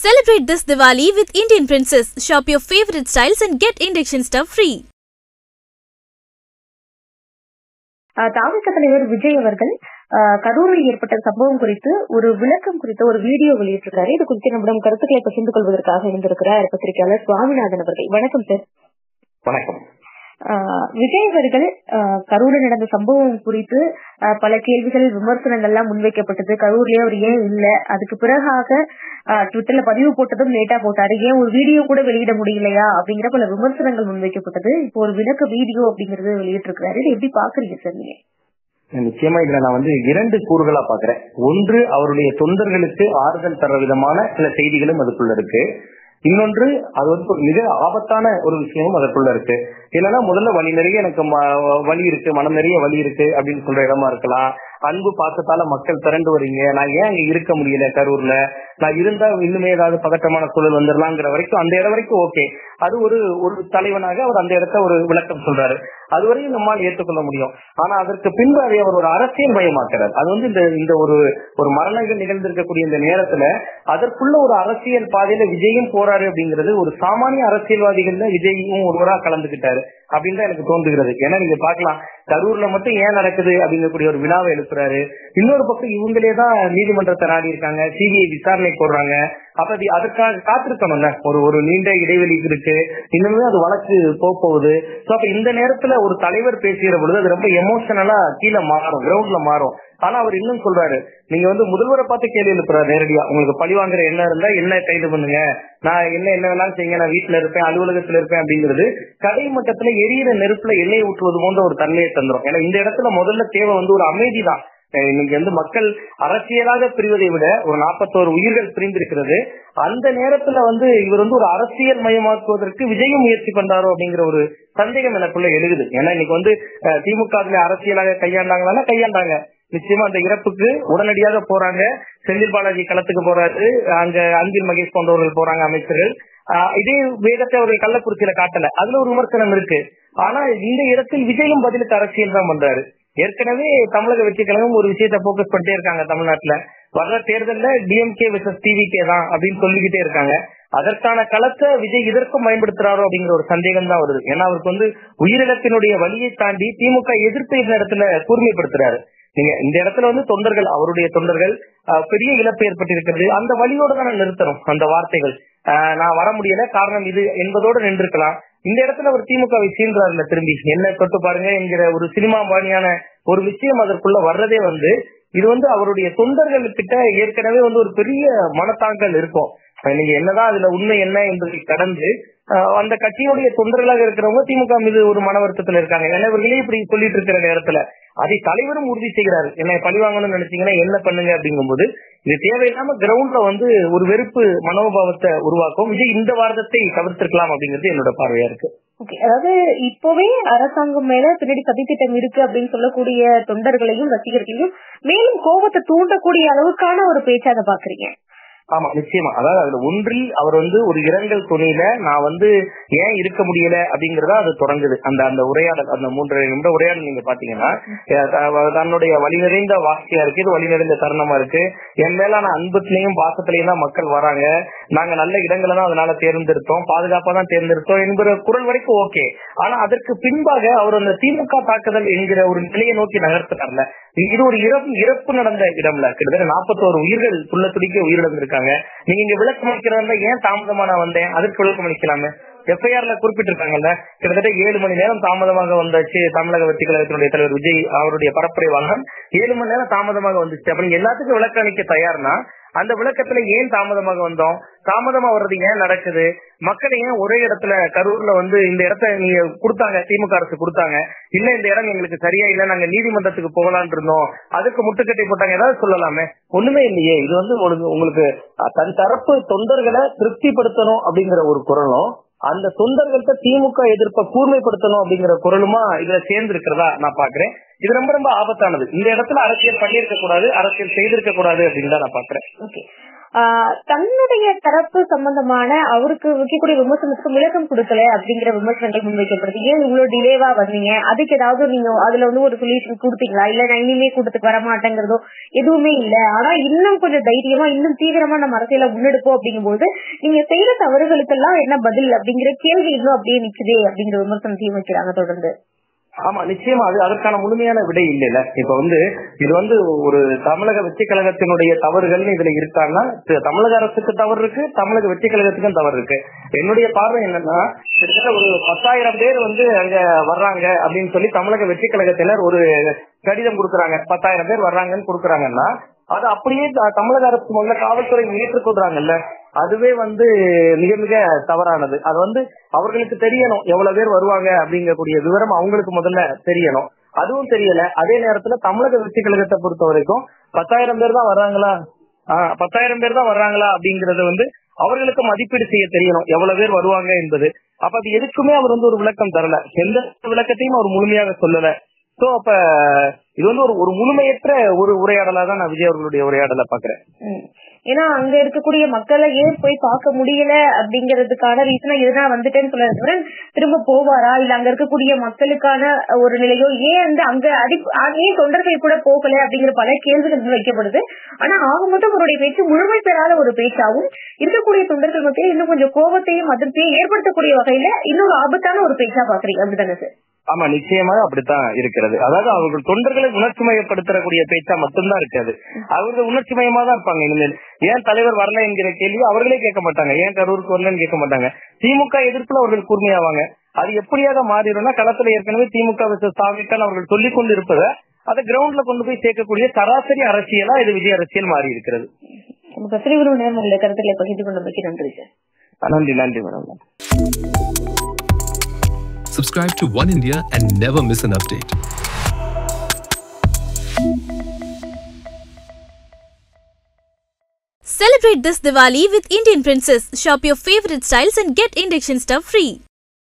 Celebrate this Diwali with Indian Princess. Shop your favorite styles and get induction stuff free. தாவக தலைவர் விஜய் அவர்கள் கரூரில் ஏற்பட்ட சம்பவம் குறித்து ஒரு விளக்கம் குறித்த ஒரு வீடியோ வெளியிட்டிருக்காரு. இது குறித்து நம்மிடம் கருத்துக்களை பகிர்ந்து கொள்வதற்காக இணைந்திருக்கிறார் பத்திரிகையாளர் சுவாமிநாதன் அவர்கள். வணக்கம் சார். வணக்கம். விஜய் அவர்கள் கரூரில் நடந்த சம்பவம் குறித்து பல கேள்விகள் விமர்சனங்கள்லாம் முன்வைக்கப்பட்டது. கரூர்லயே அவர் ஏன் இல்ல, அதுக்கு பிறகாக ட்விட்டர்ல பதிவு போட்டதும் லேட்டா போட்டாரு, ஏன் ஒரு வீடியோ கூட வெளியிட முடியலையா அப்படிங்கிற பல விமர்சனங்கள் முன்வைக்கப்பட்டது. இப்போ ஒரு விளக்க வீடியோ அப்படிங்கறது வெளியிட்டு இருக்காரு. இது எப்படி பாக்குறீங்க சார் நீங்க? நிச்சயமா இதுல நான் இரண்டு கூறுகளா பாக்குறேன். ஒன்று, அவருடைய தொண்டர்களுக்கு ஆறுதல் தர விதமான சில செய்திகளும் அதுக்குள்ள இருக்கு. இன்னொன்று, அது மிக ஆபத்தான ஒரு விஷயமும் அதற்குள்ள இருக்கு. என்னன்னா, முதல்ல வழி நிறைய எனக்கு வழி இருக்கு, மனம் நிறைய வழி இருக்கு அப்படின்னு சொல்ற இடமா இருக்கலாம். அன்பு பாசத்தால மக்கள் திரண்டு வரீங்க, நான் ஏன் அங்க இருக்க முடியல கரூர்ல, நான் இருந்தா இன்னுமே ஏதாவது பதட்டமான சூழல் வந்துடலாங்கிற வரைக்கும் அந்த இடம் வரைக்கும் ஓகே. அது ஒரு தலைவனாக அவர் அந்த இடத்த ஒரு விளக்கம் சொல்றாரு. அதுவரையும் நம்மால் ஏற்றுக்கொள்ள முடியும். ஆனா அதற்கு பின்பு அதை அவர் ஒரு அரசியல் மயமாக்குறார். அது இந்த ஒரு மரணங்கள் நிகழ்ந்திருக்கக்கூடிய இந்த நேரத்துல அதற்குள்ள ஒரு அரசியல் பாதையில விஜயும் போறாரு அப்படிங்கிறது, ஒரு சாமானிய அரசியல்வாதிகள்ல விஜயும் ஒருவரா கலந்துகிட்டாரு அப்படின்னு தான் எனக்கு தோன்றுகிறது. ஏன்னா நீங்க பாக்கலாம், கரூர்ல மட்டும் ஏன் நடக்குது அப்படிங்கக்கூடிய ஒரு வினாவை எழுப்புறாரு. இன்னொரு பக்கம் இவங்களேதான் நீதிமன்றத்தை நாடி இருக்காங்க, சிபிஐ விசாரணை போடுறாங்க. அப்ப அதற்காக காத்திருக்கணும்ல, ஒரு நீண்ட இடைவெளி இருக்கு, இன்னுமே அது வழக்கு போகுது. அப்ப இந்த நேரத்துல ஒரு தலைவர் பேசுகிற பொழுது அது ரொம்ப எமோஷனலா கீழே மாறும், கிரவுண்ட்ல மாறும். ஆனா அவர் இன்னும் சொல்றாரு, நீங்க முதல்வரை பார்த்து கேள்வி எழுப்புறாரு நேரடியா, உங்களுக்கு பழி வாங்குற என்ன இருந்தா என்ன கைது பண்ணுங்க, நான் என்ன வேணாலும் செய்யுங்க, நான் வீட்டுல இருப்பேன், அலுவலகத்துல இருப்பேன் அப்படிங்கிறது கடை மட்டத்துல எரியிற நெருப்புல எண்ணெய் ஊற்றுவது போன்ற ஒரு தன்மையை தந்துரும். ஏன்னா இந்த இடத்துல முதல்ல தேவை ஒரு அமைதி தான். இன்னைக்கு மக்கள் அரசியலாக பிரிவதை விட ஒரு 41 உயிர்கள் பிரிந்திருக்கிறது. அந்த நேரத்துல இவர் ஒரு அரசியல் மயமாக்குவதற்கு விஜயம் முயற்சி பண்றாரோ அப்படிங்கிற ஒரு சந்தேகம் எனக்குள்ள எழுகுது. ஏன்னா இன்னைக்கு திமுக அரசியலாக கையாண்டாங்க. நிச்சயமா அந்த இறப்புக்கு உடனடியாக போறாங்க. செந்தில் பாலாஜி களத்துக்கு போறாரு, அங்க அன்பில் மகேஷ் போன்றவர்கள் போறாங்க, அமைச்சர்கள். இதே வேகத்தை அவர்கள் கள்ளக்குறிச்சியில காட்டல, அதுல ஒரு விமர்சனம் இருக்கு. ஆனா இந்த இடத்தில் விஜயம் பதிலுக்கு அரசியல் தான் பண்றாரு. ஏற்கனவே தமிழக வெற்றி கழகம் ஒரு விஷயத்த போக்கஸ் பண்ணிட்டே இருக்காங்க. தமிழ்நாட்டுல வர்ற தேர்தல்ல டிஎம்கே வெர்சஸ் டிவிகே தான் அப்படின்னு சொல்லிக்கிட்டே இருக்காங்க. அதற்கான களத்தை விஜய் இதற்கும் பயன்படுத்துறாரோ அப்படிங்கிற ஒரு சந்தேகம் தான் வருது. ஏன்னா அவருக்கு உயிரிழப்பினுடைய வழியை தாண்டி திமுக எதிர்ப்பு இந்த இடத்துல கூர்மைப்படுத்துறாரு. நீங்க இந்த இடத்துல தொண்டர்கள், அவருடைய தொண்டர்கள் பெரிய இழப்பு ஏற்பட்டிருக்கிறது, அந்த வழியோட தான் நிறுத்தணும். அந்த வார்த்தைகள் நான் வர முடியல, காரணம் இது என்பதோடு நின்றுக்கலாம். இந்த இடத்துல ஒரு திமுகவை சீன்றாருல, திரும்பி என்ன தொட்டு பாருங்க என்கிற ஒரு சினிமா பாணியான ஒரு விஷயம் அதற்குள்ள வர்றதே இது அவருடைய தொண்டர்கள் கிட்ட ஏற்கனவே ஒரு பெரிய மனத்தாங்கல் இருக்கும். நீங்க என்னதான் அதுல உண்மை என்ன என்பதை கடந்து அந்த கட்சியுடைய தொண்டர்களாக இருக்கிறவங்க திமுக மீது ஒரு மன வருத்தத்துல இருக்காங்க. ஏன்னா இவர்களே இப்படி சொல்லிட்டு இருக்கிற நேரத்துல அதை தலைவரும் உறுதி செய்கிறாரு. என்ன பழி வாங்கணும்னு நினைச்சீங்கன்னா என்ன பண்ணுங்க அப்படிங்கும் போது இது தேவையில்லாம கிரவுண்ட்ல ஒரு வெறுப்பு மனோபாவத்தை உருவாக்கும். விஜய் இந்த வாரத்தை தவிர்த்திருக்கலாம் அப்படிங்கிறது என்னோட பார்வையா இருக்கு. ஓகே, அதாவது இப்பவே அரசாங்கம் மேல பின்னாடி சதித்திட்டம் இருக்கு அப்படின்னு சொல்லக்கூடிய தொண்டர்களையும் ரசிகர்களையும் மேலும் கோபத்தை தூண்டக்கூடிய அளவுக்கான ஒரு பேச்சாக பாக்குறீங்க. ஆமா, நிச்சயமா. அதாவது அதுல ஒன்றில் அவர் ஒரு இரங்கல் துணியில நான் ஏன் இருக்க முடியல அப்படிங்கறதா அது தொடங்குது. அந்த உரையாடல், அந்த 3 நிமிட உரையாடல் நீங்க பாத்தீங்கன்னா தன்னுடைய வழி நிறைந்த வாசியா இருக்கு, இது வழி நிறைந்த தருணமா இருக்கு. என் மேலான அன்பத்திலையும் பாசத்திலையும் தான் மக்கள் வராங்க, நாங்க நல்ல இடங்களை தான் அதனால தேர்ந்தெடுத்தோம், பாதுகாப்பா தான் தேர்ந்தெடுத்தோம் என்கிற குரல் வரைக்கும் ஓகே. ஆனா அதற்கு பின்பாக அவர் அந்த திமுக தாக்குதல் என்கிற ஒரு நிலையை நோக்கி நகர்த்துறாருல, இது ஒரு இறப்பு நடந்த இடம்ல, கிட்டத்தட்ட 41 உயிர்கள் துள்ள துடிக்க உயிரிழந்திருக்காங்க. நீங்க இங்க விளக்கம் அளிக்கிறதா, ஏன் தாமதமா நான் வந்தேன், அதற்கு விளக்கம் அளிக்கலாமே. எஃப்ஐஆர்ல குறிப்பிட்டிருக்காங்கல்ல, கிட்டத்தட்ட 7 மணி நேரம் தாமதமாக வந்தாச்சு தமிழக வெற்றி கழகத்தினுடைய தலைவர் விஜய் அவருடைய பரப்புரை வாகனம் 7 மணி நேரம் தாமதமாக வந்துச்சு. அப்ப நீங்க எல்லாத்துக்கும் விளக்கம் அளிக்க தயார்னா அந்த விளக்கத்துல ஏன் தாமதமாக வந்தோம், தாமதமா வர்றது ஏன் நடக்குது, மக்களை ஏன் ஒரே இடத்துல கரூர்ல இந்த இடத்த நீங்க கொடுத்தாங்க, திமுக அரசு கொடுத்தாங்க, இல்ல இந்த இடம் எங்களுக்கு சரியா இல்ல, நாங்க நீதிமன்றத்துக்கு போகலான் இருந்தோம், அதுக்கு முட்டுக்கட்டை போட்டாங்க, ஏதாவது சொல்லலாமே. ஒண்ணுமே இல்லையே. இது உங்களுக்கு தன் தரப்பு தொண்டர்களை திருப்திப்படுத்தணும் அப்படிங்கிற ஒரு குரலும், அந்த தொண்டர்கள்ட்ட திமுக எதிர்ப்பை கூர்மைப்படுத்தணும் அப்படிங்கிற குரலுமா இதுல சேர்ந்து இருக்கிறதா நான் பாக்குறேன். இது ரொம்ப ரொம்ப ஆபத்தானது. இந்த இடத்துல அரசியல் பண்ணியிருக்க கூடாது, அரசியல் செய்திருக்க கூடாது அப்படின்னு தான் நான் பாக்குறேன். தன்னுடைய தரப்பு சம்பந்தமான அவருக்கு வைக்கக்கூடிய விமர்சனத்துக்கு விளக்கம் கொடுக்கல அப்படிங்கிற விமர்சனங்கள் முன்வைக்கப்படுது. ஏன் இவ்வளவு டிலேவா வந்தீங்க, அதுக்கு ஏதாவது நீங்க அதுல ஒரு சொல்யூஷன் கொடுத்தீங்களா, இல்ல நான் இனிமே கூட்டத்துக்கு வரமாட்டேங்கிறதோ எதுவுமே இல்ல. ஆனா இன்னும் கொஞ்சம் தைரியமா இன்னும் தீவிரமா நம்ம அரசியல முன்னெடுப்போம் அப்படிங்கும்போது நீங்க செய்யற தவறுகளுக்கெல்லாம் என்ன பதில் அப்படிங்கிற கேள்வி இன்னும் அப்படியே நிக்குதே அப்படிங்கிற விமர்சனத்தையும் வைக்கிறாங்க தொடர்ந்து. ஆமா, நிச்சயமா அது அதற்கான முழுமையான விடை இல்ல. இப்ப இது ஒரு தமிழக வெற்றி கழகத்தினுடைய தவறுகள் இதுல இருக்கான்னா, தமிழக அரசுக்கு தவறு இருக்கு, தமிழக வெற்றி கழகத்துக்கும் தவறு இருக்கு. என்னுடைய பார்வை என்னன்னா, கிட்டத்தட்ட ஒரு 10,000 பேர் அங்க வர்றாங்க அப்படின்னு சொல்லி தமிழக வெற்றி கழகத்தினர் ஒரு கடிதம் கொடுக்கறாங்க. 10,000 பேர் வர்றாங்கன்னு கொடுக்கறாங்கன்னா, அது அப்படியே தமிழக அரசு முதல்ல காவல்துறை ஏற்றுக்கொள்றாங்கல்ல, அதுவே மிக மிக தவறானது. அது அவர்களுக்கு தெரியணும் எவ்வளவு பேர் வருவாங்க அப்படிங்கக்கூடிய விவரம் அவங்களுக்கு முதல்ல தெரியணும். அதுவும் தெரியல. அதே நேரத்துல தமிழக வெற்றி கழகத்தை பொறுத்த வரைக்கும் 10,000 பேர் தான் வர்றாங்களா, 10,000 பேர் தான் வர்றாங்களா அப்படிங்கறது அவர்களுக்கு மதிப்பீடு செய்ய தெரியணும் எவ்வளவு பேர் வருவாங்க என்பது. அப்ப அது எதுக்குமே அவர் ஒரு விளக்கம் தரல, எந்த விளக்கத்தையும் அவர் முழுமையாக சொல்லல. சோ அப்ப இது ஒரு முழுமையற்ற ஒரு உரையாடலா தான் நான் விஜய் அவர்களுடைய உரையாடலை பாக்குறேன். ஏன்னா அங்க இருக்கக்கூடிய மக்களை ஏன் போய் பார்க்க முடியல அப்படிங்கறதுக்கான ரீசனா இதுதான் வந்துட்டேன்னு சொல்ல, திரும்ப போவாரா இல்ல அங்க இருக்கக்கூடிய மக்களுக்கான ஒரு நிலையோ, ஏன் அங்க ஏன் தொண்டர்கள் கூட போகல அப்படிங்கிற பல கேள்விகள் வைக்கப்படுது. ஆனா ஆக மொத்தம் அவருடைய பேச்சு முழுமை பெறாத ஒரு பேச்சாவும், இருக்கக்கூடிய தொண்டர்கள் மத்தியில் இன்னும் கொஞ்சம் கோபத்தையும் அதிர்ச்சியையும் ஏற்படுத்தக்கூடிய வகையில இன்னொரு ஆபத்தான ஒரு பேச்சா பாக்குறீங்க அப்படித்தானே சார்? ஆமா, நிச்சயமாக அப்படித்தான் இருக்கிறது. அதாவது அவர்கள் தொண்டர்களை உணர்ச்சி மயப்படுத்தக்கூடிய பேச்சா மட்டும்தான் இருக்காது. அவர்கள் உணர்ச்சி மயமா தான் இருப்பாங்க. இனிமேல் ஏன் தலைவர் வரல என்கிற கேள்வி அவர்களே கேட்க மாட்டாங்க, ஏன் கரூருக்கு வரலன்னு கேட்க மாட்டாங்க. திமுக எதிர்ப்புல அவர்கள் கூர்மையாவாங்க. அது எப்படியாக மாறிடும்னா, களத்துல ஏற்கனவே திமுக சாமிக்கான் அவர்கள் சொல்லிக் கொண்டு இருப்பதை அதை கிரவுண்ட்ல கொண்டு போய் சேர்க்கக்கூடிய சராசரி அரசியலா இது விஜய் அரசியல் மாறி இருக்கிறது. கருத்துக்களை பகிர்ந்து கொண்டமைக்கு நன்றி சார். நன்றி நன்றி madam. Subscribe to One India and never miss an update. Celebrate this Diwali with Indian Princess. Shop your favorite styles and get induction stuff free.